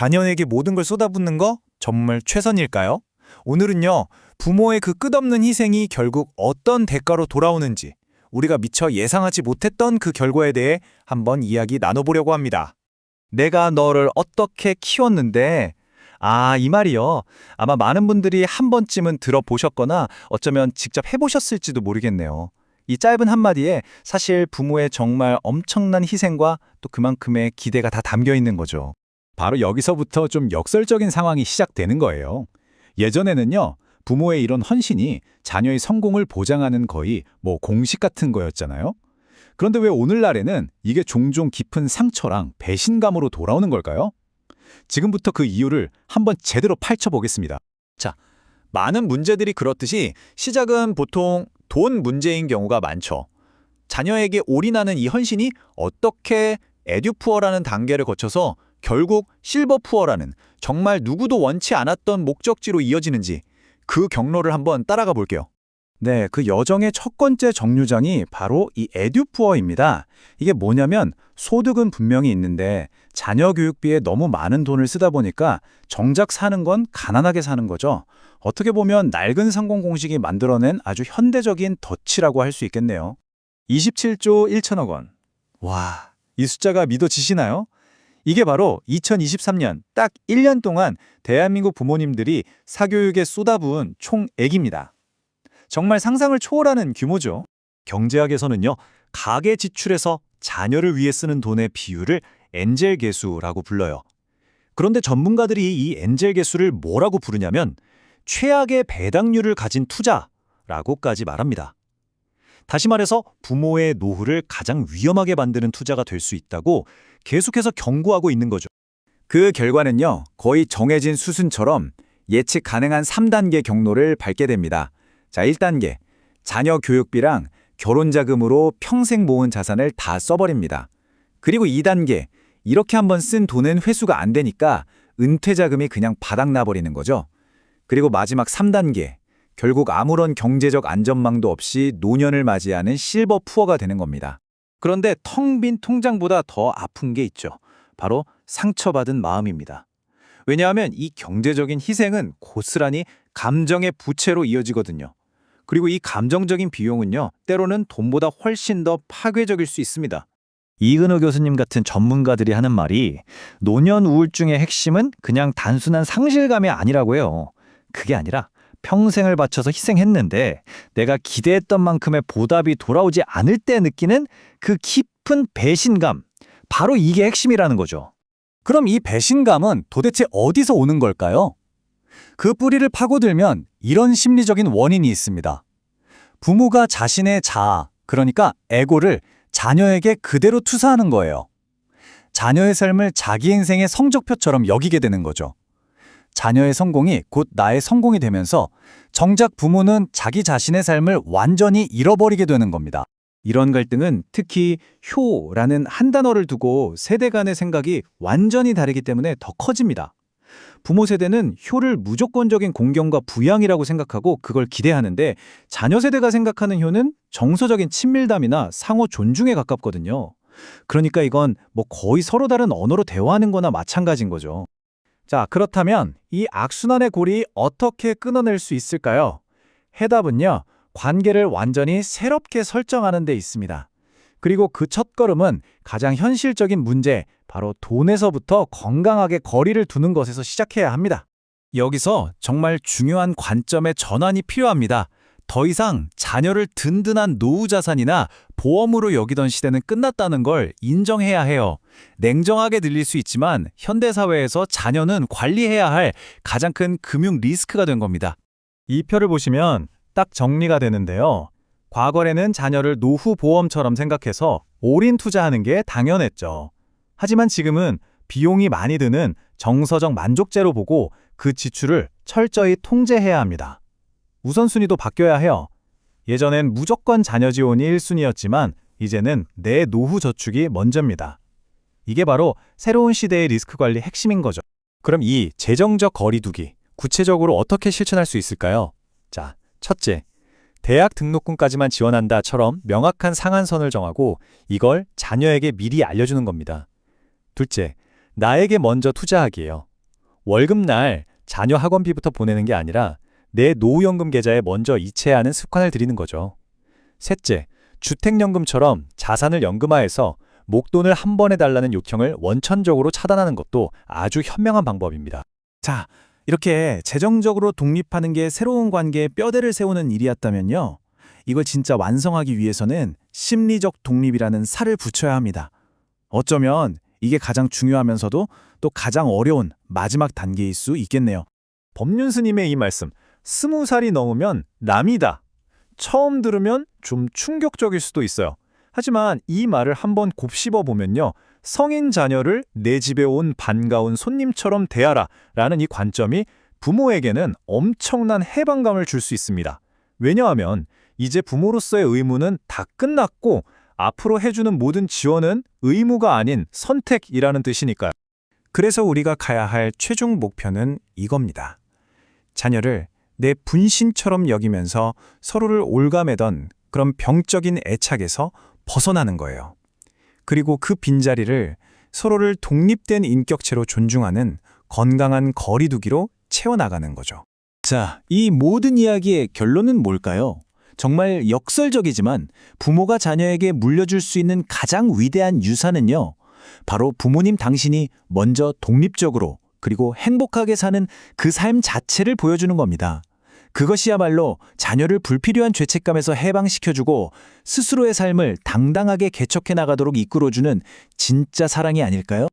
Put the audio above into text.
자녀에게 모든 걸 쏟아붓는 거 정말 최선일까요? 오늘은요, 부모의 그 끝없는 희생이 결국 어떤 대가로 돌아오는지, 우리가 미처 예상하지 못했던 그 결과에 대해 한번 이야기 나눠보려고 합니다. 내가 너를 어떻게 키웠는데, 이 말이요. 아마 많은 분들이 한 번쯤은 들어보셨거나 어쩌면 직접 해보셨을지도 모르겠네요. 이 짧은 한마디에 사실 부모의 정말 엄청난 희생과 또 그만큼의 기대가 다 담겨 있는 거죠. 바로 여기서부터 좀 역설적인 상황이 시작되는 거예요. 예전에는요, 부모의 이런 헌신이 자녀의 성공을 보장하는 거의 공식 같은 거였잖아요. 그런데 왜 오늘날에는 이게 종종 깊은 상처랑 배신감으로 돌아오는 걸까요? 지금부터 그 이유를 한번 제대로 파헤쳐보겠습니다. 많은 문제들이 그렇듯이 시작은 보통 돈 문제인 경우가 많죠. 자녀에게 올인하는 이 헌신이 어떻게 에듀푸어라는 단계를 거쳐서 결국 실버푸어라는 정말 누구도 원치 않았던 목적지로 이어지는지 그 경로를 한번 따라가 볼게요. 네, 그 여정의 첫 번째 정류장이 바로 이 에듀푸어입니다. 이게 뭐냐면 소득은 분명히 있는데 자녀 교육비에 너무 많은 돈을 쓰다 보니까 정작 사는 건 가난하게 사는 거죠. 어떻게 보면 낡은 성공 공식이 만들어낸 아주 현대적인 덫이라고 할 수 있겠네요. 27조 1천억 원. 와, 이 숫자가 믿어지시나요? 이게 바로 2023년 딱 1년 동안 대한민국 부모님들이 사교육에 쏟아부은 총액입니다. 정말 상상을 초월하는 규모죠. 경제학에서는요, 가계 지출에서 자녀를 위해 쓰는 돈의 비율을 엔젤 계수라고 불러요. 그런데 전문가들이 이 엔젤 계수를 뭐라고 부르냐면 최악의 배당률을 가진 투자라고까지 말합니다. 다시 말해서 부모의 노후를 가장 위험하게 만드는 투자가 될 수 있다고 계속해서 경고하고 있는 거죠. 그 결과는요, 거의 정해진 수순처럼 예측 가능한 3단계 경로를 밟게 됩니다. 자, 1단계, 자녀 교육비랑 결혼자금으로 평생 모은 자산을 다 써버립니다. 그리고 2단계, 이렇게 한번 쓴 돈은 회수가 안 되니까 은퇴자금이 그냥 바닥나버리는 거죠. 그리고 마지막 3단계, 결국 아무런 경제적 안전망도 없이 노년을 맞이하는 실버 푸어가 되는 겁니다. 그런데 텅 빈 통장보다 더 아픈 게 있죠. 바로 상처받은 마음입니다. 왜냐하면 이 경제적인 희생은 고스란히 감정의 부채로 이어지거든요. 그리고 이 감정적인 비용은요, 때로는 돈보다 훨씬 더 파괴적일 수 있습니다. 이은호 교수님 같은 전문가들이 하는 말이 노년 우울증의 핵심은 그냥 단순한 상실감이 아니라고 해요. 그게 아니라 평생을 바쳐서 희생했는데 내가 기대했던 만큼의 보답이 돌아오지 않을 때 느끼는 그 깊은 배신감, 바로 이게 핵심이라는 거죠. 그럼 이 배신감은 도대체 어디서 오는 걸까요? 그 뿌리를 파고들면 이런 심리적인 원인이 있습니다. 부모가 자신의 자아, 그러니까 에고를 자녀에게 그대로 투사하는 거예요. 자녀의 삶을 자기 인생의 성적표처럼 여기게 되는 거죠. 자녀의 성공이 곧 나의 성공이 되면서 정작 부모는 자기 자신의 삶을 완전히 잃어버리게 되는 겁니다. 이런 갈등은 특히 효라는 한 단어를 두고 세대 간의 생각이 완전히 다르기 때문에 더 커집니다. 부모 세대는 효를 무조건적인 공경과 부양이라고 생각하고 그걸 기대하는데 자녀 세대가 생각하는 효는 정서적인 친밀감이나 상호 존중에 가깝거든요. 그러니까 이건 거의 서로 다른 언어로 대화하는 거나 마찬가지인 거죠. 자, 그렇다면 이 악순환의 고리 어떻게 끊어낼 수 있을까요? 해답은요, 관계를 완전히 새롭게 설정하는 데 있습니다. 그리고 그 첫걸음은 가장 현실적인 문제, 바로 돈에서부터 건강하게 거리를 두는 것에서 시작해야 합니다. 여기서 정말 중요한 관점의 전환이 필요합니다. 더 이상 자녀를 든든한 노후 자산이나 보험으로 여기던 시대는 끝났다는 걸 인정해야 해요. 냉정하게 들릴 수 있지만 현대사회에서 자녀는 관리해야 할 가장 큰 금융 리스크가 된 겁니다. 이 표를 보시면 딱 정리가 되는데요. 과거에는 자녀를 노후 보험처럼 생각해서 올인 투자하는 게 당연했죠. 하지만 지금은 비용이 많이 드는 정서적 만족제로 보고 그 지출을 철저히 통제해야 합니다. 우선순위도 바뀌어야 해요. 예전엔 무조건 자녀 지원이 1순위였지만 이제는 내 노후 저축이 먼저입니다. 이게 바로 새로운 시대의 리스크 관리 핵심인 거죠. 그럼 이 재정적 거리두기, 구체적으로 어떻게 실천할 수 있을까요? 자, 첫째, 대학 등록금까지만 지원한다처럼 명확한 상한선을 정하고 이걸 자녀에게 미리 알려주는 겁니다. 둘째, 나에게 먼저 투자하기예요. 월급날 자녀 학원비부터 보내는 게 아니라 내 노후연금 계좌에 먼저 이체하는 습관을 들이는 거죠. 셋째, 주택연금처럼 자산을 연금화해서 목돈을 한 번에 달라는 욕형을 원천적으로 차단하는 것도 아주 현명한 방법입니다. 자, 이렇게 재정적으로 독립하는 게 새로운 관계에 뼈대를 세우는 일이었다면요. 이걸 진짜 완성하기 위해서는 심리적 독립이라는 살을 붙여야 합니다. 어쩌면 이게 가장 중요하면서도 또 가장 어려운 마지막 단계일 수 있겠네요. 법륜 스님의 이 말씀, 20살이 넘으면 남이다. 처음 들으면 좀 충격적일 수도 있어요. 하지만 이 말을 한번 곱씹어 보면요. 성인 자녀를 내 집에 온 반가운 손님처럼 대하라 라는 이 관점이 부모에게는 엄청난 해방감을 줄 수 있습니다. 왜냐하면 이제 부모로서의 의무는 다 끝났고 앞으로 해주는 모든 지원은 의무가 아닌 선택이라는 뜻이니까요. 그래서 우리가 가야 할 최종 목표는 이겁니다. 자녀를 내 분신처럼 여기면서 서로를 옭아매던 그런 병적인 애착에서 벗어나는 거예요. 그리고 그 빈자리를 서로를 독립된 인격체로 존중하는 건강한 거리두기로 채워나가는 거죠. 자, 이 모든 이야기의 결론은 뭘까요? 정말 역설적이지만 부모가 자녀에게 물려줄 수 있는 가장 위대한 유산은요. 바로 부모님 당신이 먼저 독립적으로 그리고 행복하게 사는 그 삶 자체를 보여주는 겁니다. 그것이야말로 자녀를 불필요한 죄책감에서 해방시켜주고 스스로의 삶을 당당하게 개척해 나가도록 이끌어주는 진짜 사랑이 아닐까요?